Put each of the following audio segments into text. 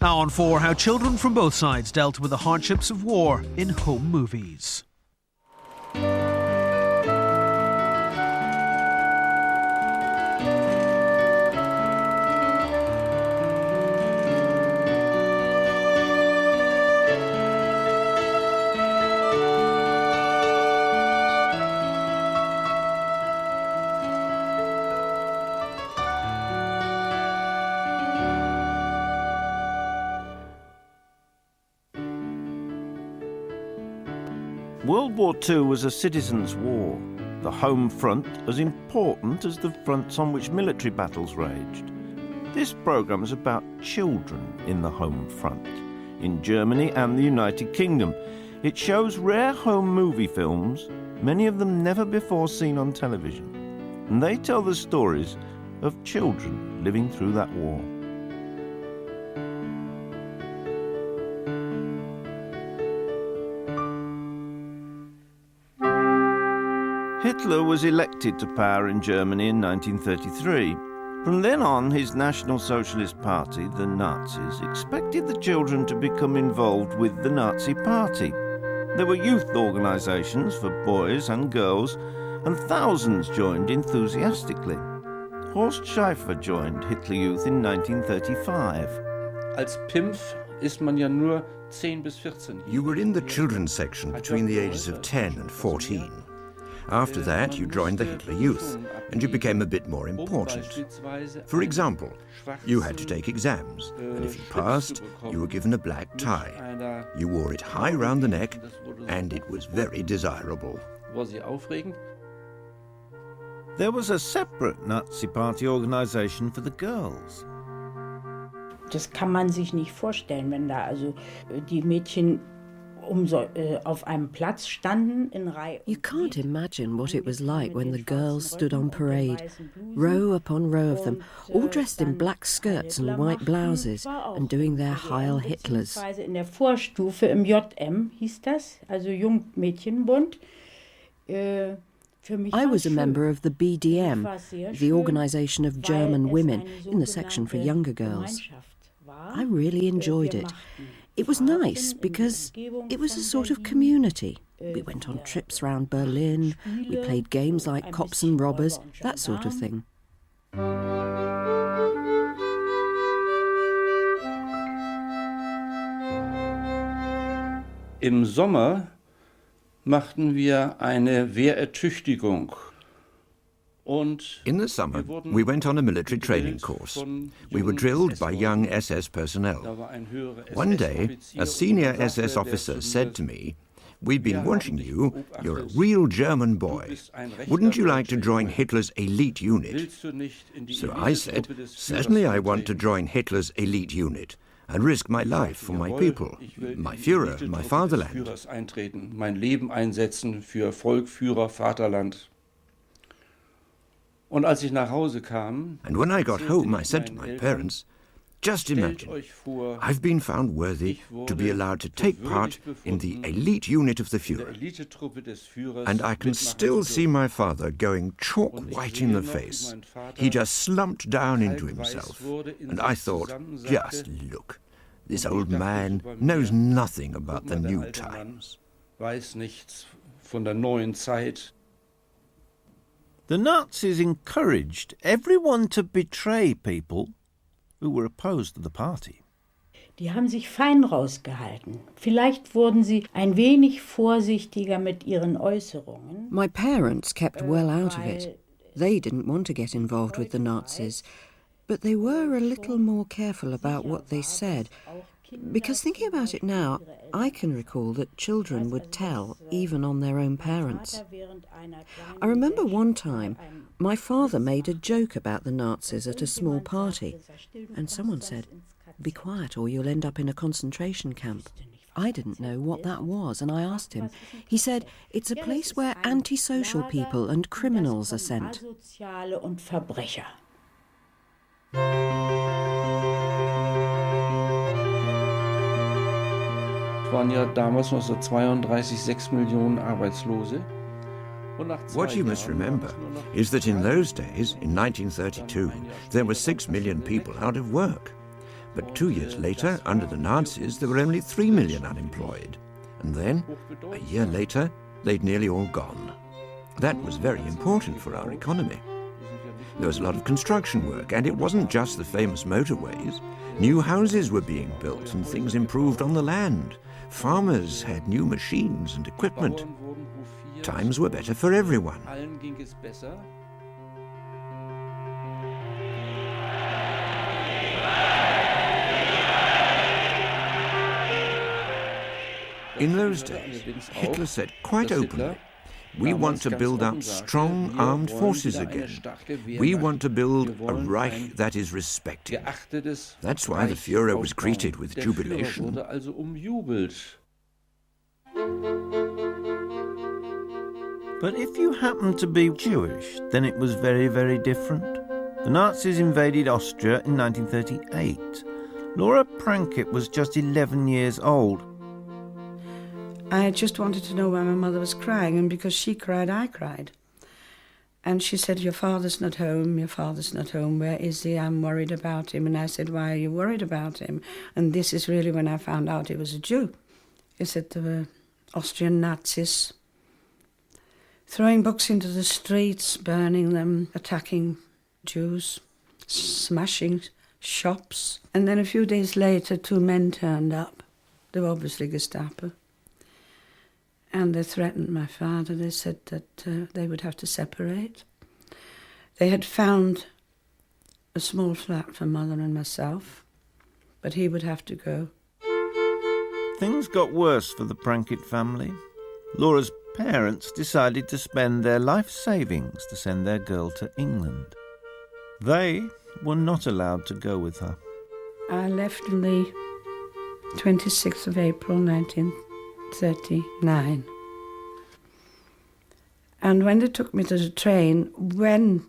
Now on 4, how children from both sides dealt with the hardships of war in home movies. World War II was a citizens' war, the home front as important as the fronts on which military battles raged. This programme is about children in the home front, in Germany and the United Kingdom. It shows rare home movie films, many of them never before seen on television, and they tell the stories of children living through that war. Hitler was elected to power in Germany in 1933. From then on, his National Socialist Party, the Nazis, expected the children to become involved with the Nazi Party. There were youth organisations for boys and girls, and thousands joined enthusiastically. Horst Schäfer joined Hitler Youth in 1935. Als Pimpf ist man ja nur 10 bis 14. You were in the children's section between the ages of 10 and 14. After that, you joined the Hitler Youth, and you became a bit more important. For example, you had to take exams, and if you passed, you were given a black tie. You wore it high round the neck, and it was very desirable. There was a separate Nazi Party organisation for the girls. Das kann man sich nicht vorstellen, wenn da also die Mädchen auf einem Platz standen in Reihe. You can't imagine what it was like when the girls stood on parade, row upon row of them, all dressed in black skirts and white blouses and doing their Heil Hitlers. In der Vorstufe im JM hieß das, also Jungmädchenbund. I was a member of the BDM, the Organisation of German Women, in the section for younger girls. I really enjoyed it. It was nice because it was a sort of community. We went on trips round Berlin, we played games like Cops and Robbers, that sort of thing. Im Sommer machten wir eine Wehrertüchtigung. In the summer, we went on a military training course. We were drilled by young SS personnel. One day, a senior SS officer said to me, "We've been watching you. You're a real German boy. Wouldn't you like to join Hitler's elite unit?" So I said, "Certainly I want to join Hitler's elite unit and risk my life for my people, my Führer, my fatherland." Mein Leben einsetzen für Volk, Führer, Vaterland. Und als ich nach Hause kam, and when I got home, I said to my parents, "Just imagine, I've been found worthy to be allowed to take part in the elite unit of the Führer." And I can still see my father going chalk white in the face. He just slumped down into himself. And I thought, just look, this old man knows nothing about the new times. Weiß nichts von der neuen Zeit. The Nazis encouraged everyone to betray people who were opposed to the party. Die haben sich fein rausgehalten. Vielleicht wurden sie ein wenig vorsichtiger mit ihren Äußerungen. My parents kept well out of it. They didn't want to get involved with the Nazis, but they were a little more careful about what they said. Because thinking about it now, I can recall that children would tell even on their own parents. I remember one time my father made a joke about the Nazis at a small party, and someone said, "Be quiet or you'll end up in a concentration camp." I didn't know what that was, and I asked him. He said, "It's a place where antisocial people and criminals are sent." Es waren ja damals 1932 6 Millionen Arbeitslose. What you must remember is that in those days, in 1932, there were 6 million people out of work. But 2 years later, under the Nazis, there were only 3 million unemployed. And then, a year later, they'd nearly all gone. That was very important for our economy. There was a lot of construction work, and it wasn't just the famous motorways. New houses were being built and things improved on the land. Farmers had new machines and equipment. Times were better for everyone. In those days, Hitler said quite openly, "We want to build up strong armed forces again. We want to build a Reich that is respected." That's why the Führer was greeted with jubilation. But if you happened to be Jewish, then it was very, very different. The Nazis invaded Austria in 1938. Laura Prankett was just 11 years old. I just wanted to know why my mother was crying, and because she cried, I cried. And she said, "Your father's not home, your father's not home, where is he? I'm worried about him." And I said, "Why are you worried about him?" And this is really when I found out he was a Jew. He said there were Austrian Nazis throwing books into the streets, burning them, attacking Jews, smashing shops. And then a few days later, 2 men turned up. They were obviously Gestapo. And they threatened my father. They said that they would have to separate. They had found a small flat for Mother and myself, but he would have to go. Things got worse for the Prankett family. Laura's parents decided to spend their life savings to send their girl to England. They were not allowed to go with her. I left on the 26th of April, 1939. And when they took me to the train, when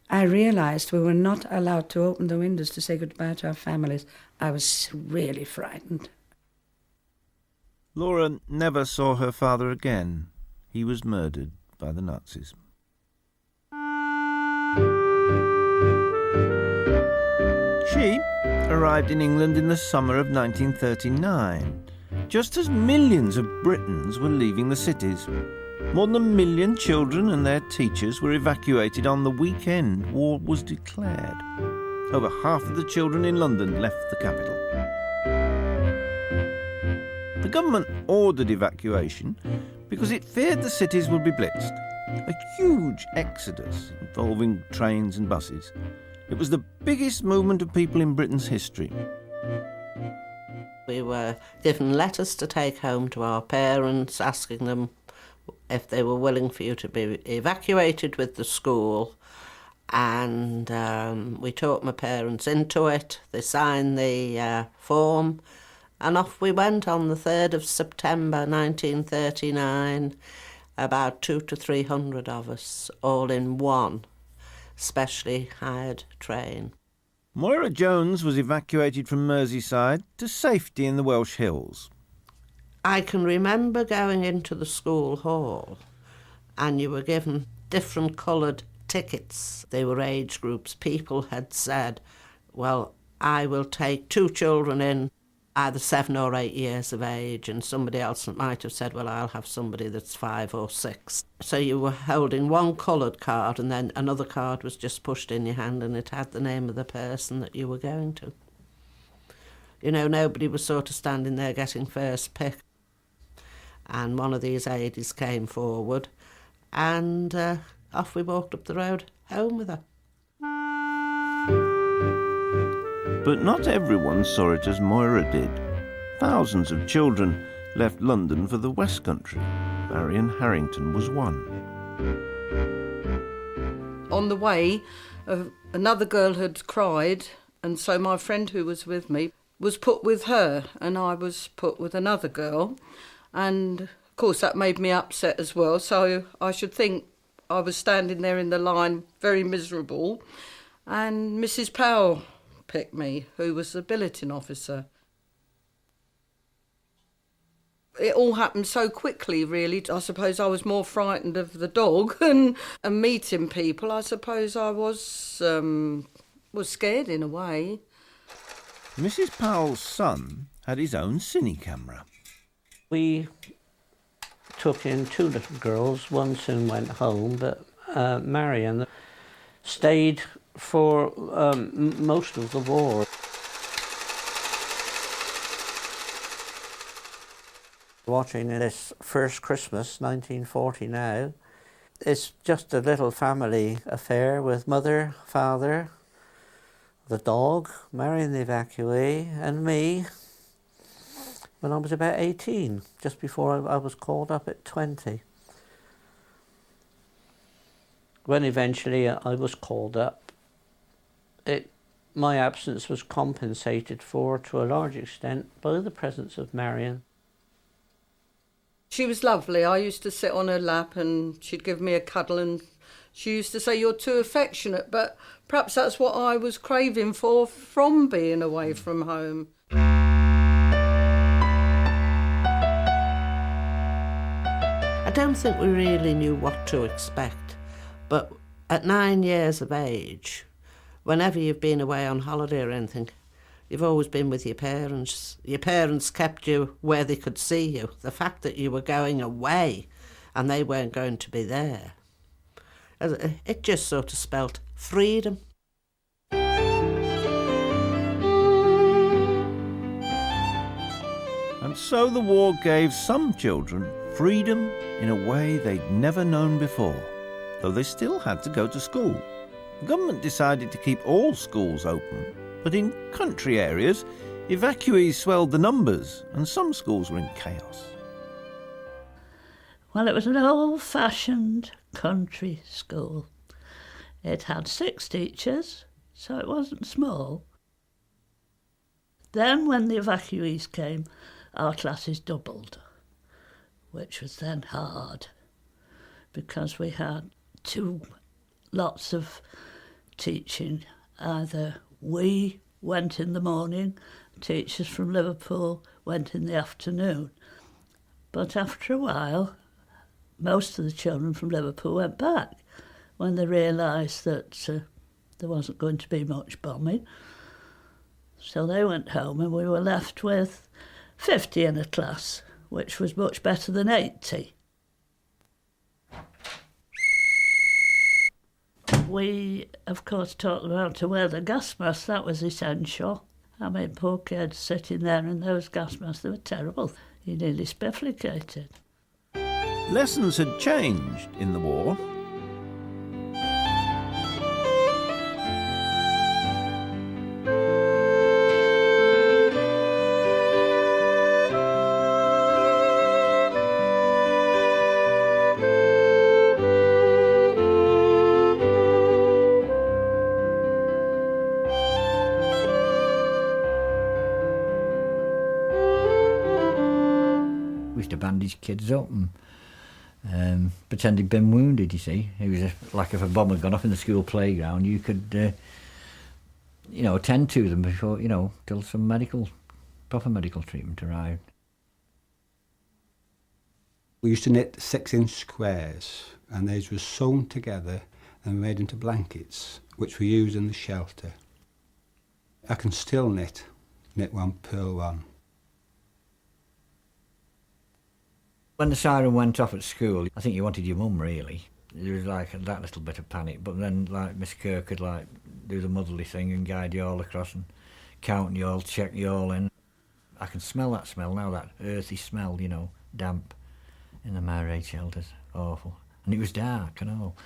I realised we were not allowed to open the windows to say goodbye to our families, I was really frightened. Laura never saw her father again. He was murdered by the Nazis. She arrived in England in the summer of 1939, just as millions of Britons were leaving the cities. More than 1 million children and their teachers were evacuated on the weekend war was declared. Over half of the children in London left the capital. The government ordered evacuation because it feared the cities would be blitzed. A huge exodus involving trains and buses. It was the biggest movement of people in Britain's history. We were given letters to take home to our parents, asking them if they were willing for you to be evacuated with the school. And we talked my parents into it. They signed the form. And off we went on the 3rd of September 1939, about 200 to 300 of us, all in one specially hired train. Moira Jones was evacuated from Merseyside to safety in the Welsh Hills. I can remember going into the school hall and you were given different coloured tickets. They were age groups. People had said, well, I will take 2 children in, either 7 or 8 years of age, and somebody else might have said, well, I'll have somebody that's 5 or 6. So you were holding one coloured card and then another card was just pushed in your hand and it had the name of the person that you were going to. You know, nobody was sort of standing there getting first pick. And one of these ladies came forward and off we walked up the road home with her. But not everyone saw it as Moira did. Thousands of children left London for the West Country. Marion Harrington was one. On the way, another girl had cried, and so my friend who was with me was put with her, and I was put with another girl. And, of course, that made me upset as well, so I should think I was standing there in the line very miserable, and Mrs. Powell picked me, who was the billeting officer. It all happened so quickly, really. I suppose I was more frightened of the dog and meeting people. I suppose I was scared in a way. Mrs. Powell's son had his own cine camera. We took in 2 little girls. One soon went home, but Marion stayed for most of the war. Watching this first Christmas, 1940 now, it's just a little family affair with mother, father, the dog, Marion the evacuee, and me when I was about 18, just before I was called up at 20. When eventually I was called up, my absence was compensated for to a large extent by the presence of Marion. She was lovely. I used to sit on her lap and she'd give me a cuddle, and she used to say, "You're too affectionate," but perhaps that's what I was craving for from being away from home. I don't think we really knew what to expect, but at 9 years of age, whenever you've been away on holiday or anything, you've always been with your parents. Your parents kept you where they could see you. The fact that you were going away and they weren't going to be there, it just sort of spelt freedom. And so the war gave some children freedom in a way they'd never known before, though they still had to go to school. The government decided to keep all schools open, but in country areas, evacuees swelled the numbers and some schools were in chaos. Well, it was an old-fashioned country school. It had 6 teachers, so it wasn't small. Then when the evacuees came, our classes doubled, which was then hard because we had 2 lots of teaching. Either we went in the morning, teachers from Liverpool went in the afternoon. But after a while, most of the children from Liverpool went back when they realised that there wasn't going to be much bombing. So they went home and we were left with 50 in a class, which was much better than 80. We, of course, taught them how to wear the gas mask. That was essential. I mean, poor kids sitting there in those gas masks, they were terrible. You nearly spifflicated. Lessons had changed in the war. We used to bandage kids up and pretend he'd been wounded, you see. It was like if a bomb had gone off in the school playground, you could, attend to them before, till some proper medical treatment arrived. We used to knit 6-inch squares, and these were sewn together and made into blankets, which we used in the shelter. I can still knit one, purl one. When the siren went off at school, I think you wanted your mum, really. There was that little bit of panic, but then Miss Kerr could do the motherly thing and guide you all across and count you all, check you all in. I can smell that smell now, that earthy smell, damp in the Mare Raid shelters. Awful. And it was dark and all,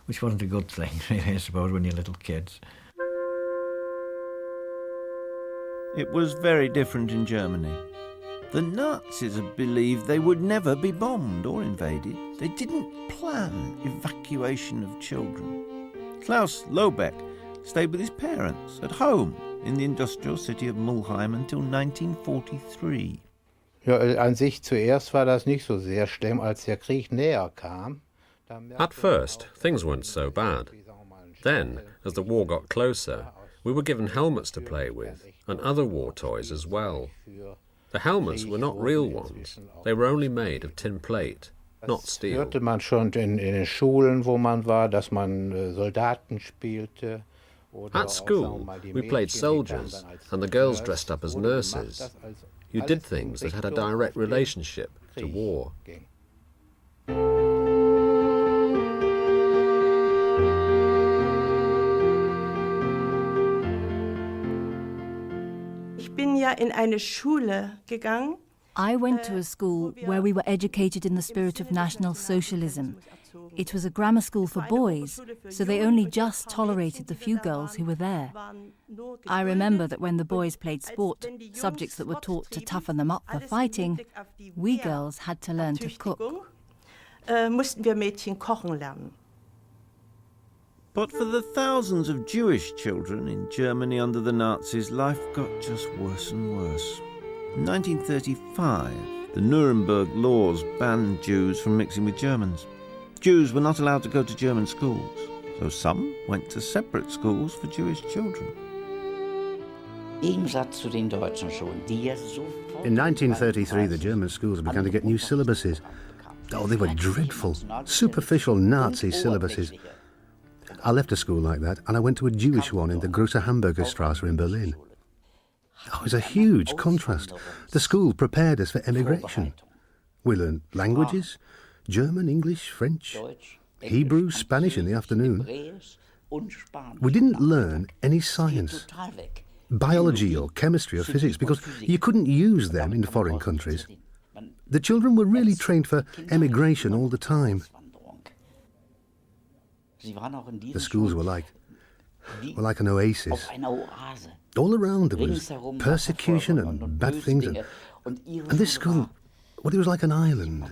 which wasn't a good thing, really, I suppose, when you're little kids. It was very different in Germany. The Nazis had believed they would never be bombed or invaded. They didn't plan evacuation of children. Klaus Lobeck stayed with his parents at home in the industrial city of Mulheim until 1943. Ja, an sich zuerst war das nicht so sehr schlimm, als der Krieg näher kam. At first, things weren't so bad. Then, as the war got closer, we were given helmets to play with, and other war toys as well. The helmets were not real ones. They were only made of tin plate, not steel. Hörte man schon in den Schulen, wo man war, dass man Soldaten spielte At school, we played soldiers, and the girls dressed up as nurses. You did things that had a direct relationship to war. Ich bin ja in eine Schule gegangen. I went to a school where we were educated in the spirit of National Socialism. It was a grammar school for boys, so they only just tolerated the few girls who were there. I remember that when the boys played sport, subjects that were taught to toughen them up for fighting, we girls had to learn to cook. Mussten wir Mädchen kochen lernen. But for the thousands of Jewish children in Germany under the Nazis, life got just worse and worse. In 1935, the Nuremberg laws banned Jews from mixing with Germans. Jews were not allowed to go to German schools, so some went to separate schools for Jewish children. In 1933, the German schools began to get new syllabuses. Oh, they were dreadful, superficial Nazi syllabuses. I left a school like that and I went to a Jewish one in the Große Hamburger Straße in Berlin. Oh, it was a huge contrast. The school prepared us for emigration. We learned languages, German, English, French, Hebrew, Spanish in the afternoon. We didn't learn any science, biology or chemistry or physics, because you couldn't use them in foreign countries. The children were really trained for emigration all the time. The schools were like an oasis. All around there was persecution and bad things, and this school, well, it was like an island.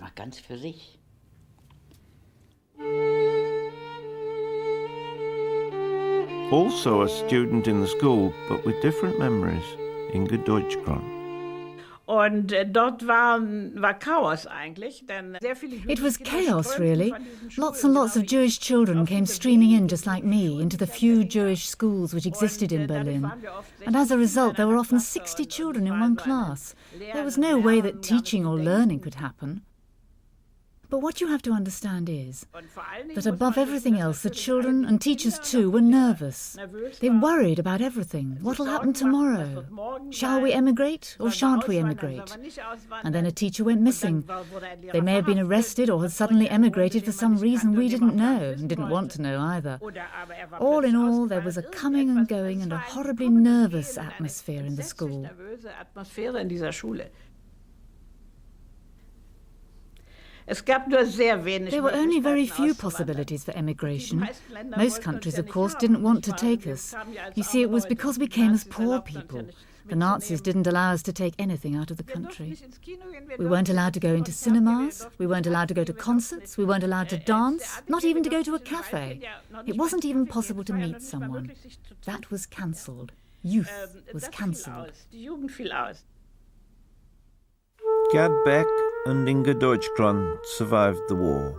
Also a student in the school, but with different memories, Inge Deutschkron. It was chaos, really. Lots and lots of Jewish children came streaming in just like me into the few Jewish schools which existed in Berlin. And as a result, there were often 60 children in one class. There was no way that teaching or learning could happen. But what you have to understand is that above everything else, the children, and teachers too, were nervous. They worried about everything. What'll happen tomorrow? Shall we emigrate or shan't we emigrate? And then a teacher went missing. They may have been arrested or had suddenly emigrated for some reason we didn't know and didn't want to know either. All in all, there was a coming and going and a horribly nervous atmosphere in the school. There were only very few possibilities for emigration. Most countries, of course, didn't want to take us. You see, it was because we came as poor people. The Nazis didn't allow us to take anything out of the country. We weren't allowed to go into cinemas, we weren't allowed to go to concerts, we weren't allowed to dance, not even to go to a cafe. It wasn't even possible to meet someone. That was cancelled. Youth was cancelled. Gad Beck and Inge Deutschkron survived the war,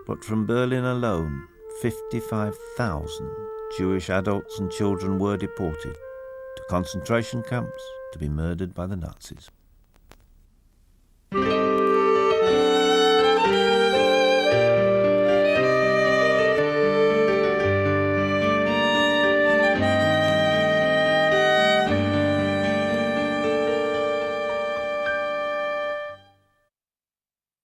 but from Berlin alone, 55,000 Jewish adults and children were deported to concentration camps to be murdered by the Nazis.